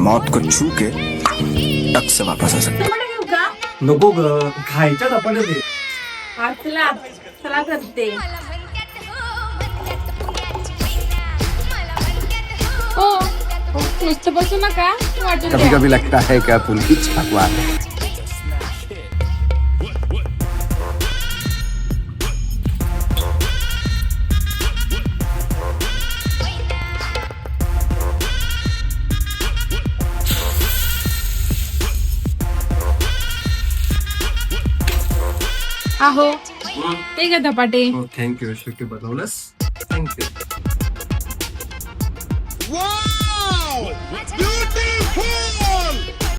मौत को छू के टक से वापस आ सकता धपाटे घेऊ का? नको ग खायच्या धपाटे दे. हा, चला चला करते. हो नुसतं बसू नका वाटून कभी द्या. कभी लगता है कि आप उनकी छकवार है. आहो ते का धपाटे. हो थँक्यू शेवटी बनवलंस. थँक्यू. Wow! Beautiful!